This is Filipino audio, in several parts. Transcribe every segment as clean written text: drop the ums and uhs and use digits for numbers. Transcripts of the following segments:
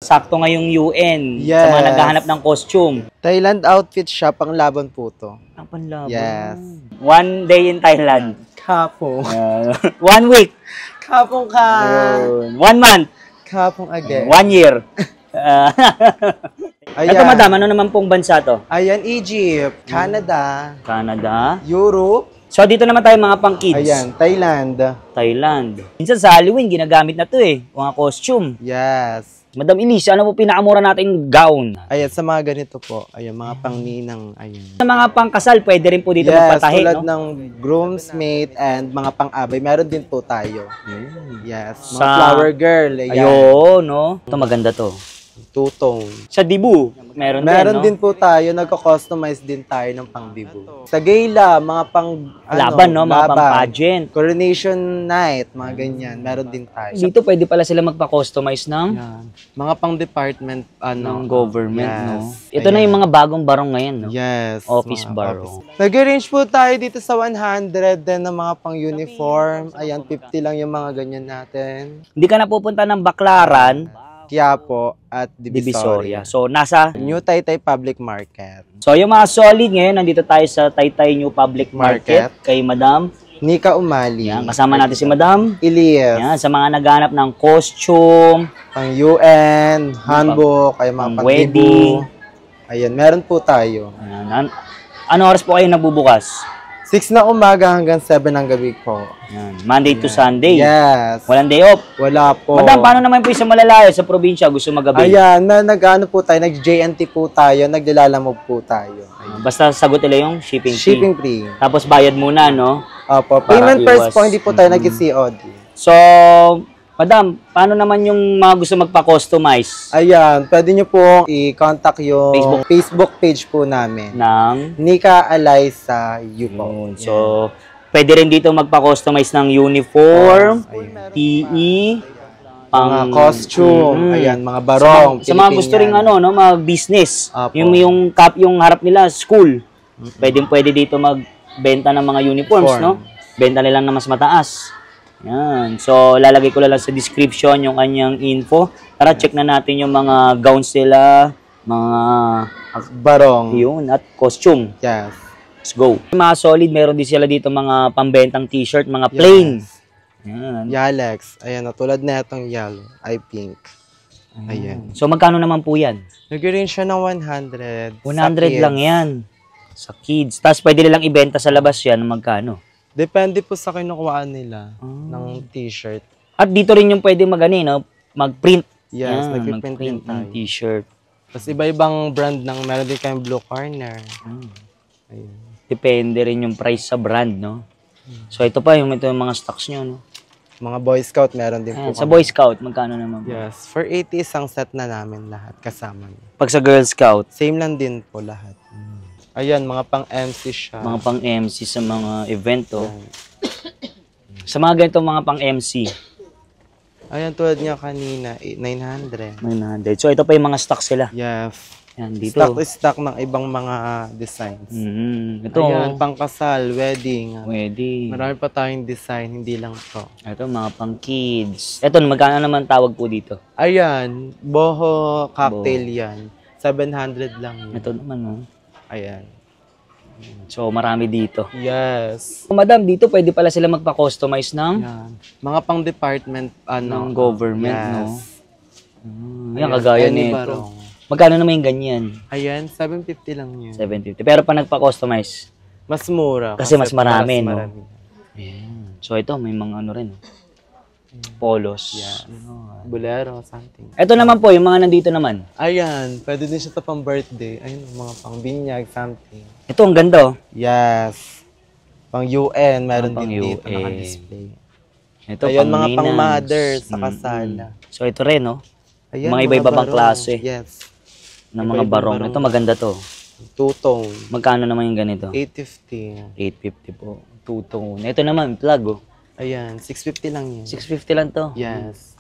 sakto ngayong UN. Yes. Sa mga naghahanap ng costume. Thailand outfit siya, pang laban po to. Ang panlaban. Yes. 1 day in Thailand. Kapong. 1 week. Kapong ka. 1 month. Kapong again. 1 year. Ayan. Ito madam, ano naman pong bansa to? Ayan, Egypt, Canada, Canada. Europe. So dito naman tayo mga pang kids. Ayan, Thailand. Thailand. Minsan sa Halloween, ginagamit na to eh. Mga costume. Yes. Madam Elise, ano po pinakamura nating gown? Ayan, sa mga ganito po. Ayan, mga pangninang. Ayan. Sa mga pangkasal, pwede rin po dito Yes, magpatahi, tulad no? ng groomsmate and mga pang-abay. Meron din po tayo. Yes, mga Sa- flower girl. Ayan. Ayun, no? Ito maganda to. Two-tone. Sa Dibu, meron Meron din, din po tayo, nagko-customize din tayo ng pang-dibu. Sa gala, mga pang Laban, no? Mga laban. pang-pageant. Coronation night, mga ganyan. Meron din tayo. Dito pwede pala sila magpa-customize ng Yan. Mga pang-department, ng government, yes. no? Ito na yung mga bagong barong ngayon, no? Yes. Office mga barong. office. Nag-arrange po tayo dito sa 100 din ng mga pang-uniform. Ayan, 50 lang yung mga ganyan natin. Hindi ka na pupunta ng Baclaran, Quiapo at Divisoria. Divisoria. So, nasa... New Taytay Public Market. So, yung mga solid ngayon, nandito tayo sa Taytay New Public Market kay Madam. Nika Umali. Yan, kasama natin si Madam. Elias. Yan, sa mga naghanap ng costume, Pang UN, handbook, ay mga pang pang wedding. Ayan, meron po tayo. Ayan. Ano oras po kayo nagbubukas? 6 na umaga hanggang 7 ng gabi po. Yan. Monday to Sunday. Yes. Walang day off. Wala po. Madam, paano naman po yung sa malalayo, sa probinsya, gusto magabi? Ayan, nag-ano po tayo, nag-JNT po tayo, naglalalamog po tayo. Ayan. Basta sagot nila yung shipping fee. Shipping free. Tapos bayad muna, no? Opo, Para payment first iwas. po, hindi po tayo nag-COD. So, Madam, paano naman yung mga gusto magpa-customize Ayan, pwede nyo po i-contact yung Facebook page po namin. ng... Nika Alaysa Yupo. Yun. So, pwede rin dito magpa-customize ng uniform, PE, Mga costume, ayan, mga barong. Sa mga gusto ring ano, no, mag-business. Apo. Yung harap nila, school. Pwede dito magbenta ng mga uniforms, Form. no? Benta nila na mas mataas. Yan. So, lalagay ko lang sa description yung kanyang info. Tara, check na natin yung mga gowns nila, mga Barong. yun, at costume. Yes. Let's go. Mga solid, meron din sila dito mga pambentang t-shirt, mga plain. Yan. Yalex. Ayan, tulad na itong yellow. Ay, pink. Ayan. So, magkano naman po yan? Nag-range siya ng 100. 100 sa kids. lang yan. Sa kids. Tapos, pwede nilang ibenta sa labas yan. Magkano? Depende po sa kinukuhaan nila ng t-shirt. At dito rin yung pwede no? Mag-print. Yes, Yan, nag-print din ng tayo. t-shirt. Tapos iba-ibang brand ng, meron din kayong Blue Corner. Ayun. Depende rin yung price sa brand, no? So, ito yung mga stocks nyo, no? Mga Boy Scout, meron din Ayan, po. sa Boy Scout, magkano naman po? Yes, for 80 isang set na namin lahat kasama. Pag sa Girl Scout, Same lang din po lahat. Ayan, mga pang-MC siya. mga pang-MC sa mga event, oh. Sa mga ganito mga pang-MC, Ayan, tulad niya kanina, 900. 900. So, ito pa yung mga stocks sila. Yes. Yan, dito. Stock to stock ng ibang mga designs. Ito, Ayan, pangkasal, wedding. pwede. Marami pa tayong design, hindi lang to. Ito, mga pang-kids. Ito, magkano naman tawag po dito? Ayan, boho cocktail yan. 700 lang yun. Ito naman, no? Ayan. So, marami dito. Yes. Madam, dito pwede pala sila magpa-customize ng Yan. Mga pang-department, ng government, no? Yan, Ayan, kagaya any nito. barong. Magkano naman yung ganyan? Ayan, 750 lang yun. 750. Pero pa nagpa-customize, Mas mura. Kasi mas marami, no? marami. ayan. So, ito, may mga ano rin. Polos. Yes. Bolero, something. Ito naman po, yung mga nandito naman. Ayan, pwede din siya pang birthday. Ayun, mga pang binyag, something. Ito, ang ganda, oh. Yes. Pang UN, meron Pang din dito UN. naka-display. Ito, Ayun, mga maintenance. pang mothers sa kasala. So, ito rin, no? Ayan, Mga iba-ibang barong. klase. Yes. Ng mga barong. Ito, maganda to. Two-tone. Magkano naman yung ganito? 850. 850 po. Two-tone. Ito naman, plug, oh. Ayan, 650 lang yun. 650 lang to. Yes.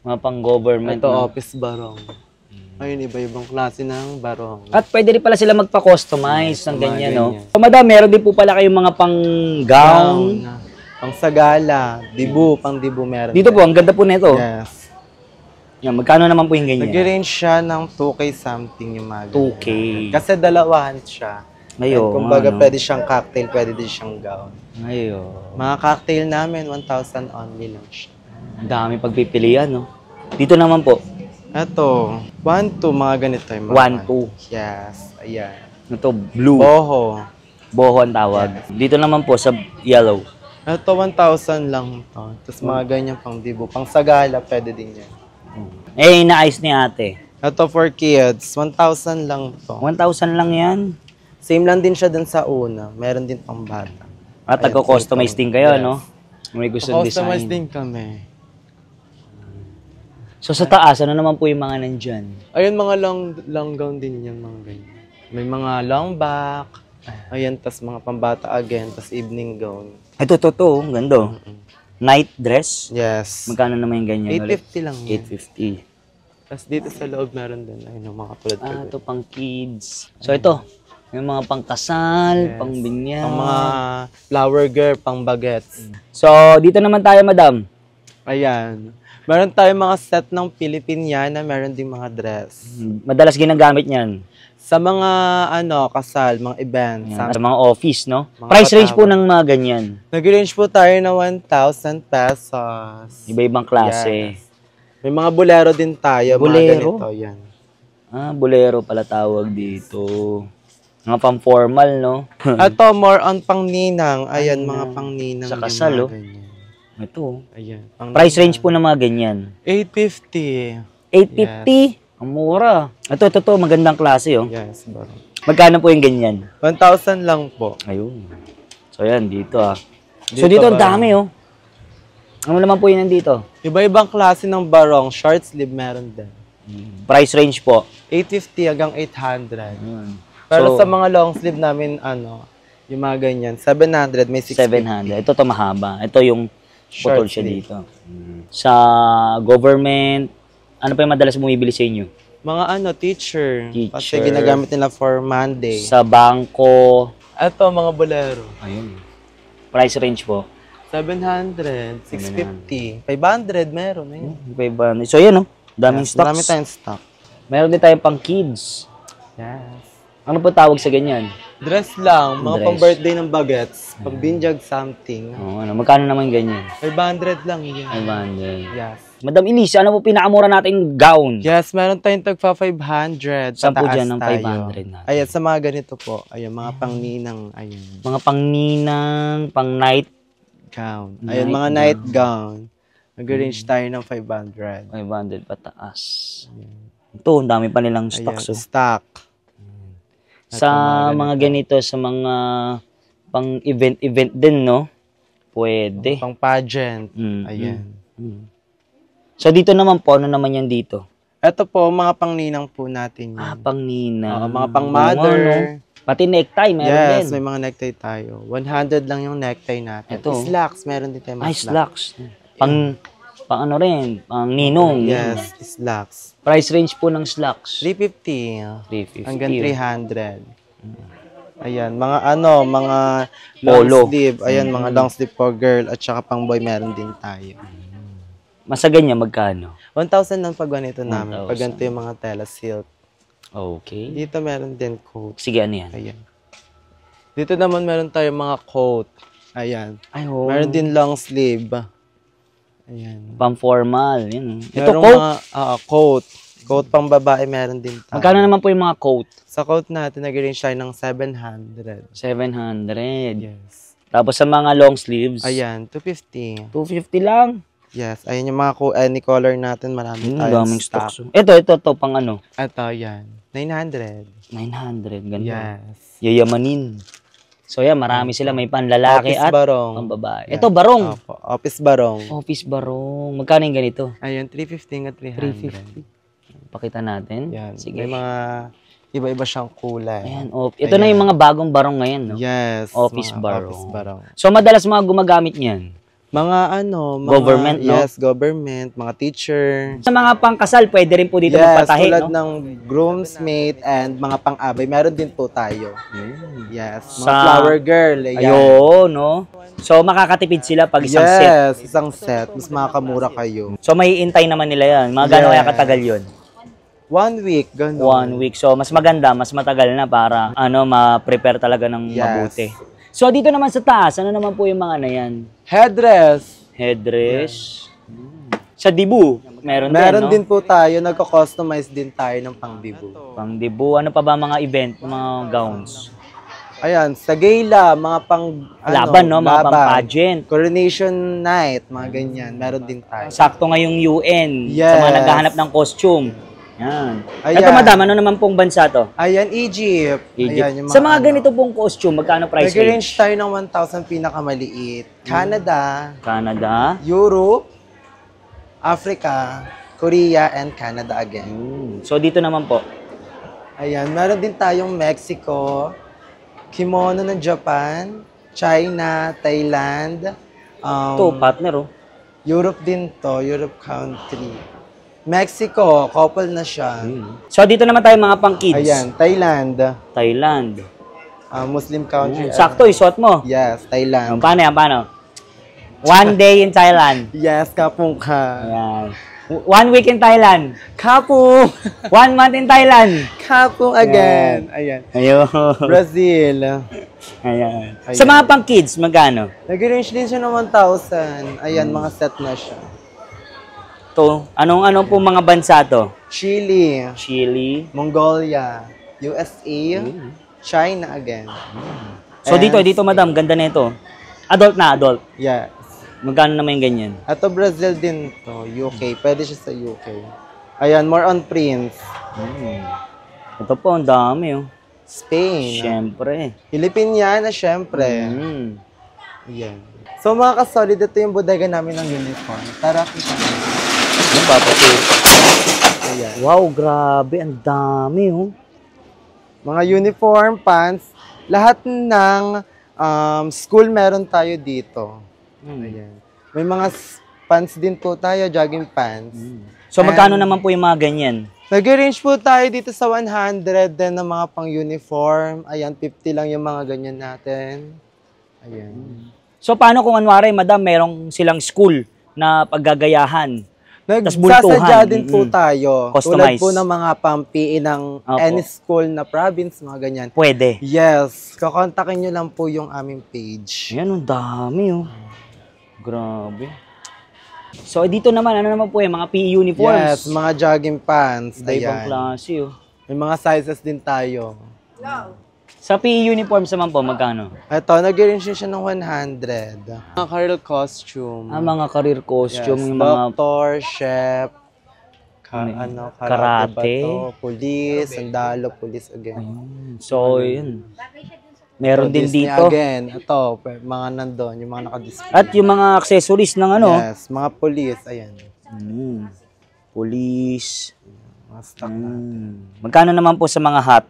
Mga pang-government. Ito, no? office barong. Ayun, iba-ibang klase ng barong. At pwede rin pala sila magpa-customize ng ganyan, no? ganyan. So, madam, meron din po pala kayong mga pang-gown. Pang sagala, dibu, pang dibu meron. Dito po, ang ganda po nito. Yes. Yan, magkano naman po yung ganyan? Nag-range siya ng 2K something yung mga ganyan. 2K. Kasi dalawahan siya. Ngayon, Kumbaga, pwede siyang cocktail, pwede din siyang gown. Ngayon. Mga cocktail namin, 1,000 only lang siya. Ang dami pagpipilian, no? Dito naman po, Ito, 1-2, mga ganito yung mga 1-2. Yes, ayan. Ito, blue. Boho. Boho ang tawag. Dito naman po sa yellow. Ito, 1,000 lang to. Tapos mga ganyan pang dibo. Pang sagala, pwede din yan. Eh, inaayos ni ate. Ito for kids, 1,000 lang to. 1,000 lang yan. Same lang din siya dun sa una. Meron din pang bata. At Ayan, tago-customize same din kayo, yes. no? May gustong Customize design. din kami. So sa taas, ano naman po yung mga nandyan? Ayun, mga long gown din yan, mga ganyan. May mga long back. Ayan, tas mga pambata again, tas evening gown. Ito, ang ganda. Night dress. Yes. Magkano naman yung ganyan? 850 lang yan. 850. Tas dito sa loob meron din. Ayun, yung mga katulad ko. Ito pang kids. So ito, yung mga pangkasal, Yes. pang binyag. Ang mga flower girl, pang bagets. So, dito naman tayo, madam. Ayan. Meron tayong mga set ng Filipiniana, meron ding mga dress. Madalas ginagamit niyan. Sa mga kasal, mga events. Yan, sa mga office, no? Mga Price range po katawag. ng mga ganyan. Nag-range po tayo na 1,000 pesos. Iba-ibang klase. Yes. May mga bolero din tayo. Bolero? Mga ganito, yan. Bolero pala tawag dito. Mga pang-formal, no? Ito, more on pang-ninang. Ayan, mga pang-ninang. Sa yung kasal, mga oh. ganyan. Ito. Ayan. Price range po ng mga ganyan. 850. 850? Ang mura. Ito, magandang klase, oh. Yes, bro. Magkano po yung ganyan? 1,000 lang po. Ayun. So, yan, dito, So, Dito dito ang ba? dami, oh. Ano naman po yun nandito? Iba-ibang klase ng barong. Short sleeve meron din. Price range po. 850 hanggang 800. Ayun. Pero So, sa mga long sleeve namin, yung mga ganyan, 700, may 650. 700. Ito mahaba. Ito yung putol Short siya sleeve. dito. Sa government, ano pa yung madalas bumibili sa inyo? Mga teacher. Kasi Teacher. ginagamit nila for Monday. Sa bangko. Ito, mga bolero. Ayun. Price range po. 700, 650, 500 meron. Ayun. Iba-iba. So, yan, daming Yes, stocks. marami tayong stock. Meron din tayong pang kids. Yes. Ano po tawag sa ganyan? Dress lang, mga Dress. pang-birthday ng bagets, pang-binjag something. Magkano naman ganyan? 500 lang yun. 500. Yes. Madam Elise, ano po pinakamura nating gown? Yes, meron tayong tagpa 500. Saan po pataas dyan ng tayo. 500 natin? Ayan, sa mga ganito po. Ayan, mga pang-ninang. Ayan. Mga pang-ninang, pang-night, Gown. Night Ayan, mga night gown. Nag-range tayo ng 500. 500 pataas. Ito, ang dami pa nilang Ayan, stocks. Oh. stock. Sa mga ganito, sa mga pang-event din, no? Pwede. Pang-pageant. Mm, Ayan. So, dito naman po, ano naman yan dito? Ito po, mga pang-ninang po natin yan. Pang-ninang. Oo, mga pang-mother. Pati necktie, meron din. Yes, may mga necktie tayo. 100 lang yung necktie natin. Ito. Slacks, meron din tayo mga Slacks. Pang ano rin, pang ninong. Yes, slacks. Price range po ng slacks. 350 350. hanggang 300. Ayan, mga mga Polo. long sleeve. Ayan, mga long sleeve for girl at saka pang boy meron din tayo. Masa ganyan, magkano? 1,000 lang pag ganito namin. 1,000. Pag ganito yung mga tela silk. Okay. Dito meron din coat. Sige, ano yan? Ayan. Dito naman meron tayo mga coat. Ayan. Ay, Meron din long sleeve. Ayan. Pang-formal. Yan. Ito, Merong coat. mga coat. Coat pang babae meron din tayo. Magkano naman po yung mga coat? Sa coat natin, nag-range tayo ng 700. 700. Yes. Tapos sa mga long sleeves, Ayan, 250. 250 lang. Yes. Ayan yung mga any color natin. Marami tayong Daming stock. stocks. Ito, pang ano? Ito, yan. 900. 900. Ganda. Yes. Yayamanin. So yan, marami sila. May panlalaki Office at barong. pambabae. Yan. Ito, barong. Opo. Office barong. Office barong. Magkano yung ganito? Ayun, 350 at 300. 350. Pakita natin. Yan. Sige. May mga iba-iba siyang kulay. Ayan, ito na yung mga bagong barong ngayon, no? Yes. Office mga barong. Office barong. So, madalas mga gumagamit niyan. Mga ano, mga, Government, no? Yes, government, mga teacher. Sa mga pangkasal, pwede rin po dito Yes, magpatahi, tulad no? ng groomsmate and mga pang-abay, meron din po tayo. Yes, mga flower girl, ayan. Ayun, no? So, makakatipid sila pag isang set. Yes, isang set, mas makakamura kayo. So, may intay naman nila yan. Mga gano'n kaya katagal yun? 1 week, gano'n. 1 week. So, mas maganda, mas matagal na para, ma-prepare talaga ng mabuti. So, dito naman sa taas, ano naman po yung mga ano yan? Headdress. Headdress. Sa dibu, meron Meron din, din po tayo, nagko-customize din tayo ng pang-dibu. Pang dibu. Ano pa ba mga event, mga gowns? Ayan, sa gala, mga pang Laban, no? Mga pang-pageant. Coronation night, mga ganyan. Meron din tayo. Sakto ngayong UN. Yes. Sa mga naghahanap ng costume. Yan. Ayan. Ito, madam, ano naman pong bansa to? Ayan, Egypt. Ayan, yung Sa mga ganito pong costume, magkano price nag-range range? tayo ng 1,000 pinakamaliit. Canada, Canada. Europe, Africa, Korea, and Canada again. So, dito naman po. Ayan, meron din tayong Mexico, kimono ng Japan, China, Thailand, Ito, partner, oh. Europe din to, Europe country. Mexico, couple na siya. So, dito naman tayo mga pang-kids. Ayan, Thailand, Thailand. Muslim country. Sakto, isuot mo. Yes, Thailand. Paano yan, paano? 1 day in Thailand. Yes, kapong ka. Ayan. 1 week in Thailand. Kapong! 1 month in Thailand. Kapong again. Ayan. Ayun. Brazil. Ayan. Sa mga pang-kids, magkano? Nag-range din siya ng 1,000. Ayan, mga set na siya. To, anong po mga bansa to? Chile, Chile. Mongolia, USA, China again. So dito madam, ganda nito. Adult na, adult. Yes. Magkano naman yung ganyan? Ato Brazil din to, UK. Pwede siya sa UK. Ayan, more on prints. Ito po, ang dami, oh. Spain. Siyempre. Filipiniana, syempre. Ayan. So mga kasolid, ito yung bodega namin ng uniform. Tara, kita mo. Ayan. Wow, grabe, ang dami, oh. Mga uniform, pants, lahat ng school meron tayo dito. Ayan. May mga pants din po tayo, jogging pants. So magkano naman po yung mga ganyan? Nag-range po tayo dito sa 100 din ng mga pang-uniform. Ayan, 50 lang yung mga ganyan natin. Ayan. So paano kung anwari, madam, merong silang school na paggagayahan? Nagsasadya din po tayo. Tulad Customize. po ng mga pang-PE ng any school na province, mga ganyan. Pwede. Yes. Kakontakin nyo lang po yung aming page. Yan, ang dami, oh. Grabe. So, dito naman, ano naman po yung mga PE uniforms? Yes, mga jogging pants. Iba-ibang Ayan. klase, oh. May mga sizes din tayo. Sa PE uniforms naman po, magkano? Ito, nag-range siya ng 100. Mga career costume. Mga career costume, Yes, yung mga doctor, chef, karate ba karate. to? Police, sandalo, police again. So, yun. Meron din Disney dito. again. Ito, mga nandun, yung mga nakadisplay. At yung mga accessories ng ano. Yes, mga police, ayan. Police. Mga stock na. Magkano naman po sa mga hat?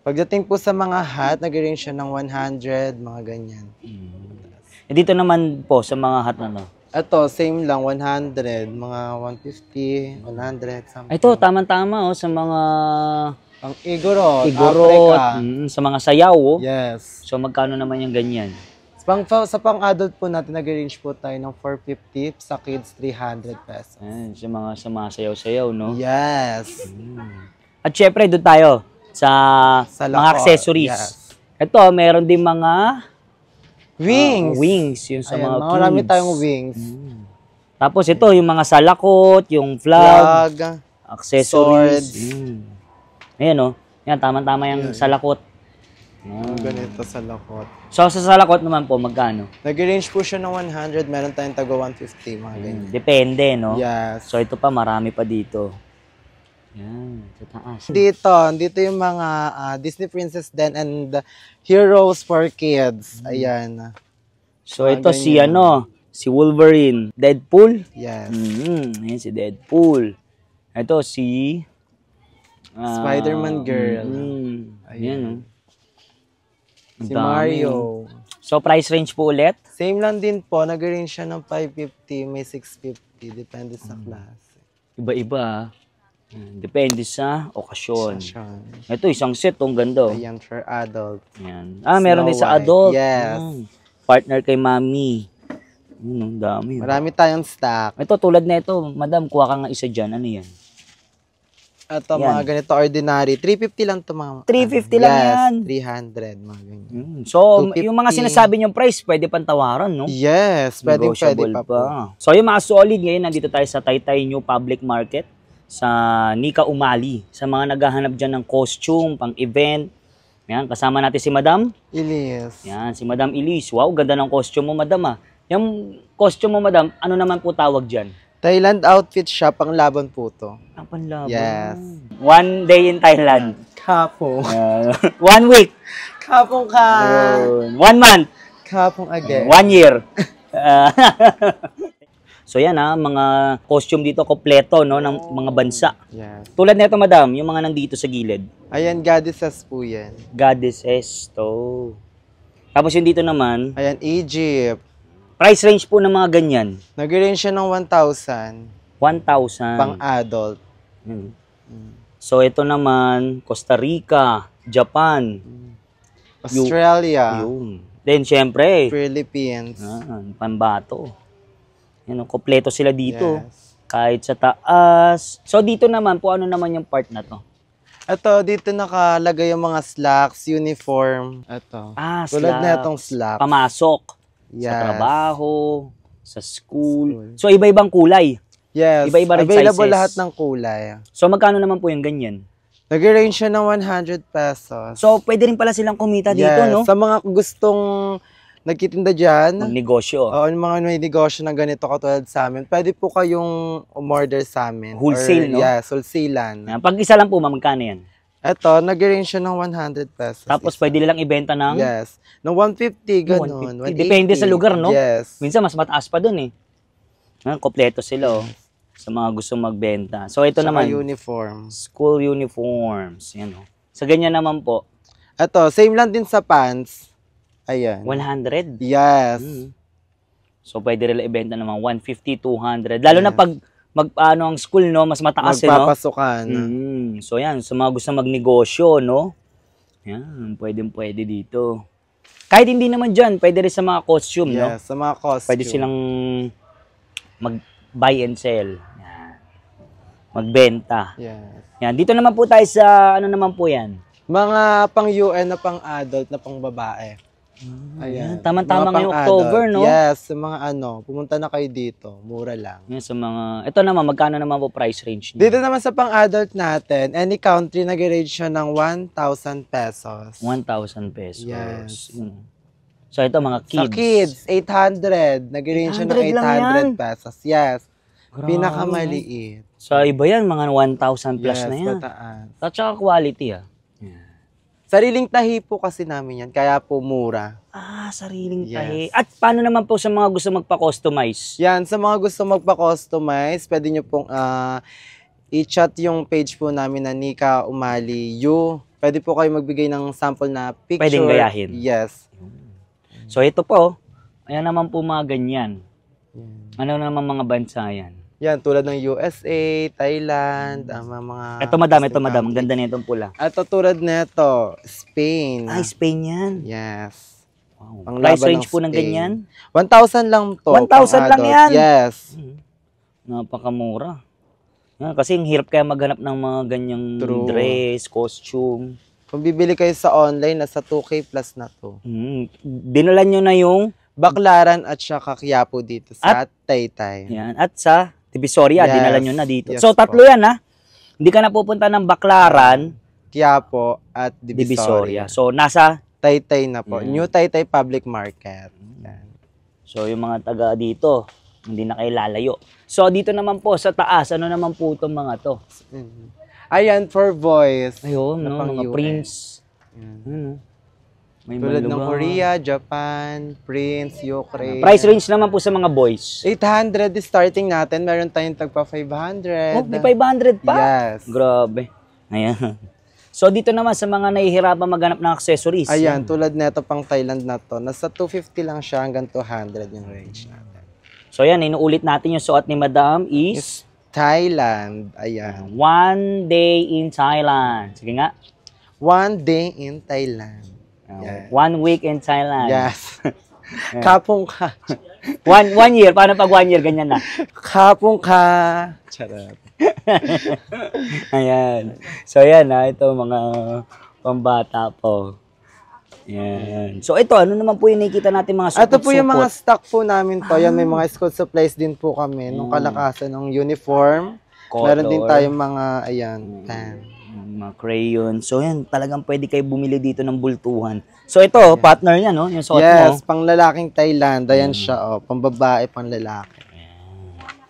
Pagdating po sa mga hat, nag-range siya ng 100, mga ganyan. Dito naman po sa mga hat na no. Ito, same lang, 100, mga 150, 100, something. Ito, tama-tama oh, sa mga Pang Igorot, igorot, Africa. sa mga sayaw. Oh. Yes. So magkano naman yung ganyan? Sa pang-adult po natin, nag-range po tayo ng 450, sa kids, 300 pesos. Ayan, sa mga sayaw-sayaw, no? Yes. At syempre, doon tayo sa mga lako, accessories. yes. Ito, meron din mga Wings. wings, yung sa Ayan, mga marami kids. tayong wings. Tapos ito, yung mga salakot, yung flag, Flag, accessories. swords. Ayan, oh. Yan, tama-tama yung salakot. Ganito sa lakot. So, sa salakot naman po, magkano? Nag-range po siya ng 100, meron tayong taga 150, mga ganyan. Depende, no? Yes. So, ito pa, marami pa dito. Yan, sa taas. Dito yung mga Disney princess din and heroes for kids. Ayan. So, ito si si Wolverine. Deadpool? Yes. Ayan si Deadpool. Ito si Spider-Man girl. Ayan, oh. Si Ang dami, Mario. oh. So, price range po ulit? Same lang din po. Nag-range siya ng 550, may 650. Depende sa klase. Iba-iba. Depende sa okasyon. Sasyon. Ito, isang set. Ang ganda. Ayan, for adult. Yan. Meron Snow din sa White. adult. Yes. Partner kay mami. Ang dami. Marami tayong stock. Ito, tulad na ito. Madam, kuha ka nga isa dyan. Ano yan? Ito, Yan. mga ganito ordinary. 350 lang ito, mga. 350 lang yan. 300, mga ganyan. So, 250. yung mga sinasabi niyong price, pwede pang tawaran, no? Yes, pwede Negotiable pa po. So, yung mga solid ngayon, nandito tayo sa Taytay New Public Market sa Nika Umali. Sa mga naghahanap dyan ng costume, pang-event. Yan, kasama natin si Madam. Ilis. Yan, si Madam Elise. Wow, ganda ng costume mo, Madam, ah. Yung costume mo, Madam, ano naman po tawag dyan? Thailand outfit siya, pang laban po to. Ang panlaban. Yes. One day in Thailand. Kapo. 1 week. Kapong ka. 1 month. Kapong again. 1 year. So yan mga costume dito kompleto no ng mga bansa. Yes. Tulad nito, Madam, yung mga nandito sa gilid. Ayan, goddesses po yan. Goddesses to. Tapos yung dito naman, Ayan, Egypt. price range po ng mga ganyan. Nag-range siya ng 1,000. 1,000. Pang adult. Hmm. So ito naman, Costa Rica, Japan. Australia. Yun. Then syempre, Philippines. pambato. Yan, kompleto sila dito. Yes. Kahit sa taas. So dito naman po, ano naman yung part na to? Ito, dito nakalagay yung mga slacks, uniform. Ito. Tulad na itong slacks. Pamasok. Yes. Sa trabaho, sa school. So iba-ibang kulay. Yes. Iba-iba rin Available sizes. lahat ng kulay. So magkano naman po yung ganyan? Nag-range siya ng 100 pesos. So pwede rin pala silang kumita dito, yes. no? Sa mga gustong nagtitinda dyan, Magnegosyo. yung mga may negosyo na ganito katulad sa amin, pwede po kayong umorder sa amin. Wholesale, no? Yes, wholesale. Yan. Pag isa lang po, magkano yan? Ito, nag-range siya ng 100 pesos. Tapos pwede nilang ibenta ng Yes. Ng 150, ganun. 150. Depende sa lugar, no? Yes. Minsan mas mataas pa dun eh. Kompleto sila, oh. Sa mga gusto magbenta. So ito Saka naman, uniform. school uniforms. Yan, oh. Sa ganyan naman po, Ito, same lang din sa pants. Ayan. 100. Yes. So pwede rin ibenta naman 150, 200. Lalo na pag ang school, no, mas mataas eh, no? Magpapasukan. So yan, sa mga gusto magnegosyo, no? Yan, pwede dito. Kahit hindi naman dyan, pwede rin sa mga costume, no? Yes, sa mga costume. Pwede silang mag-buy and sell. Yan. Magbenta. Yes. Yan, dito naman po tayo sa, ano naman po yan? Mga pang-UN na pang-adult na pang-babae. Ayan. Tama-tama Mga ngayong pang-adult. October, no? Yes, sa mga pumunta na kayo dito. Mura lang. Yan, sa mga, ito naman, magkano naman po price range niyo? Dito naman sa pang-adult natin, any country nag-range siya ng 1,000 pesos. 1,000 pesos. Yes. So ito mga kids. Sa kids, 800. Nag-range siya ng 800 lang yan? 800 pesos. Yes. Grabe. Pinakamaliit. So iba yan, mga 1,000 plus Yes, na yan. mataas. At saka quality Sariling tahi po kasi namin yan, kaya po mura. Sariling Yes. tahi. At paano naman po sa mga gusto magpa-customize? Yan, sa mga gusto magpa-customize, pwede nyo pong i-chat yung page po namin na Nika Umali U. Pwede po kayo magbigay ng sample na picture. Pwedeng gayahin. Yes. So ito po, ayan naman po mga ganyan. Ano naman mga bansa yan? Yan, tulad ng USA, Thailand, mga... Ito madam, Ang ganda nitong pula. Ito tulad nito, Spain. Spain yan. Yes. Wow. Ang Price laban range ng po ng Spain. ganyan? 1,000 lang to. 1,000 lang pang-adult. yan? Yes. Napakamura. Kasi ang hirap kaya maghanap ng mga ganyang True. dress, costume. Kung bibili kayo sa online, nasa 2K plus na to. Dinalan nyo na yung Baclaran at saka Quiapo dito sa Taytay. yan. At sa Divisoria, Yes. dinalan nyo na dito. Yes So, tatlo po. yan, ha? Hindi ka na pupunta ng Baclaran, Quiapo at Divisoria. Divisoria. So, nasa, Taytay na po. Yan. New Taytay Public Market. Yan. so yung mga taga dito, hindi na kayo lalayo. So, dito naman po, sa taas, ano naman po itong mga to? Ayan, for boys. Ayun, na no, pang mga US. prints. Yan. Ano? May Tulad ng malugang. Korea, Japan, Prince, Ukraine. Price range naman po sa mga boys. 800 is starting natin. Meron tayong tagpa 500. Oh, may 500 pa? Yes. Grabe. Ayan. So dito naman sa mga nahihirapan maghanap ng accessories. Ayan, tulad neto pang Thailand na to. Nasa 250 lang siya hanggang 200 yung range natin. So yan, inuulit natin yung suot ni Madam is Thailand. Ayan. 1 day in Thailand. Sige nga. 1 day in Thailand. Yeah. 1 week in Thailand. Yes. Kapong ka. 1 year. Paano pag 1 year? Ganyan na. Kapong ka. Charot. Ayan. So, yan ha. Ito mga pambata po. Yan. So, ito. Ano naman po yung nakikita natin mga supot-supot? Ito po yung mga stock po namin to. Yan, may mga school supplies din po kami. Nung kalakasan ng uniform. Color. Meron din tayong mga, ayan, pen. Mga crayon. So, yan. Talagang pwede kayo bumili dito ng bultuhan. So, ito. Partner yan, no? Yung suot mo. Yes, pang lalaking Thailand. Ayan siya, oh. Pang babae, pang lalaki.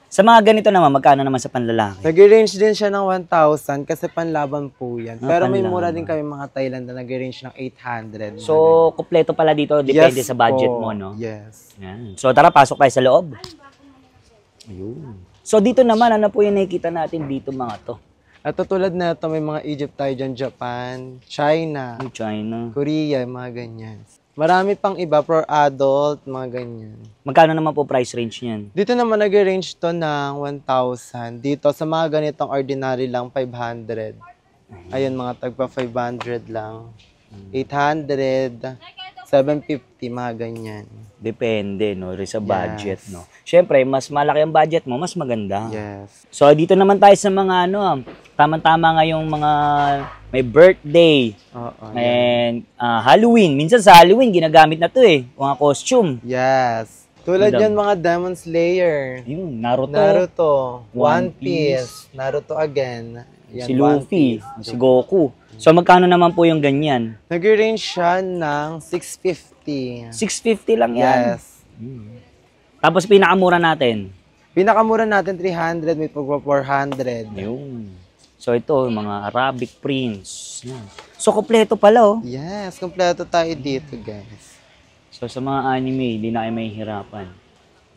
Sa mga ganito naman, magkano naman sa panlalaki? Nag-range din siya ng 1,000 kasi panlaban po yan. Pero may panlaban. mura din kami mga Thailand na nag-range ng 800. So, kumpleto pala dito. Depende Yes sa budget po. mo, no? Yes. Yan. So, tara, pasok tayo sa loob. Ayun. So, dito naman, ano po yung nakikita natin dito mga to? At tulad na ito, may mga Egypt tayo dyan, Japan, China, China. Korea, mga ganyan. Marami pang iba for adult, mga ganyan. Magkano naman po price range niyan? Dito naman nag-range to ng 1,000. Dito sa mga ganitong ordinary lang, 500. Ayun, mga tagpa 500 lang. 800, 750, mga ganyan. Depende, no? Sa budget, no? Siyempre, mas malaki ang budget mo, mas maganda. Yes. So, dito naman tayo sa mga, ano, tamang-tama nga yung mga may birthday Oo. and Halloween. Minsan sa Halloween, ginagamit na to eh. Mga costume. Yes. Tulad yan mga Demon Slayer. Yung Naruto, Naruto, One One Piece, Naruto again. Yan, si One Luffy, Piece. si Goku. So, magkano naman po yung ganyan? Nag-range siya ng 650. 650 lang yan. Yes. Tapos, pinakamura natin. Pinakamura natin 300, may pagpa 400. Yung. So, ito, mga Arabic prints. Yan. So, kompleto pala, oh. Yes, kompleto tayo dito, guys. So, sa mga anime, hindi na kayo mahihirapan.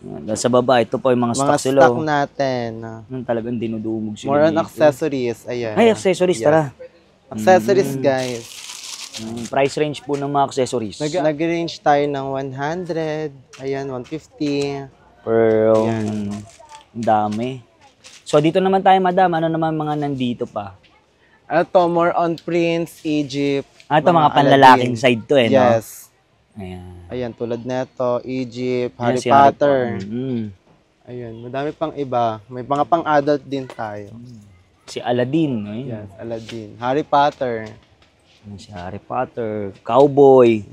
Yan. Dahil sa baba, ito po yung mga, Mga stock sila. stock natin. Nung talagang dinudumog sila. More on dito. accessories. Ayan. Ay, accessories, Yes. tara. Accessories, guys. Price range po ng mga accessories. Nag-range tayo ng 100. Ayan, 150. Per, dami. So, dito naman tayo, madam. Ano naman mga nandito pa? Ito, more on Prince, Egypt. Ito, mga panlalaking Aladdin. side to, eh, no? Yes. Ayan. Ayan, tulad neto, Egypt, Ayan, Harry si Harry Potter. Ayan, Ayan, madami pang iba. May mga pang-adult din tayo. si Aladdin. Ayan. Yes, Aladdin. Harry Potter. Ayan, si Harry Potter. Cowboy.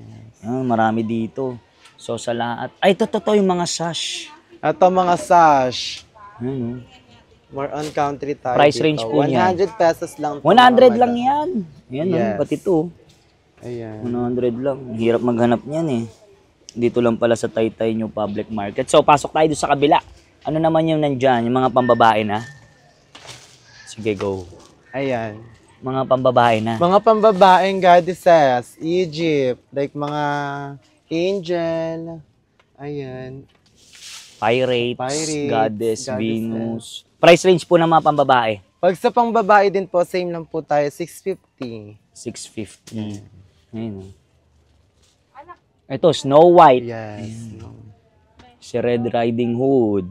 Ayan, marami dito. So, sa lahat. Ay, ito, yung mga sash. Ito, mga sash. Ayan, More on country tayo Price dito. range po niyan. 100 pesos lang. 100 lang yan. Ayan, Yes. pati ito. Ayan. 100 lang. Ang hirap maghanap niyan eh. Dito lang pala sa Taytay New Public Market. So, pasok tayo doon sa kabila. Ano naman yung nandyan? Yung mga pambabae na? Sige, go. Ayan. Mga pambabae na. Mga pambabaeng goddesses, Egypt, like mga angel. Ayan. Pirates, Pirates, Goddess, Goddesses. Venus. Price range po ng mga pambabae? Pag sa pangbabae din po, same lang po tayo, 650. 650. Ayun. Oh. Ito, Snow White. Yes. Si Red Riding Hood.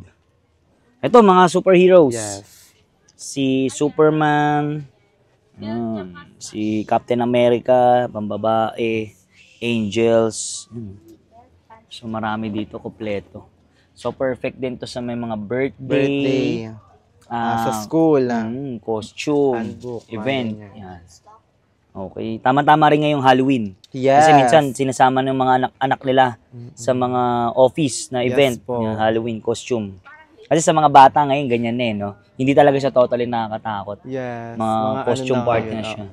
Ito, mga superheroes. Yes. Si Superman. Si Captain America, pambabae. Angels. So, marami dito, kompleto. So, perfect din to sa may mga birthday. Sa school. Costume. Handbook, Event. mga ganyan. Yan. Okay. Tama-tama rin ngayong Halloween. Yes. Kasi minsan sinasama ng mga anak nila sa mga office na Yes event, po. yung Halloween costume. Kasi sa mga bata ngayon, ganyan na eh, no? Hindi talaga siya totally nakakatakot. Yes. Mga costume na party ngayon, na siya.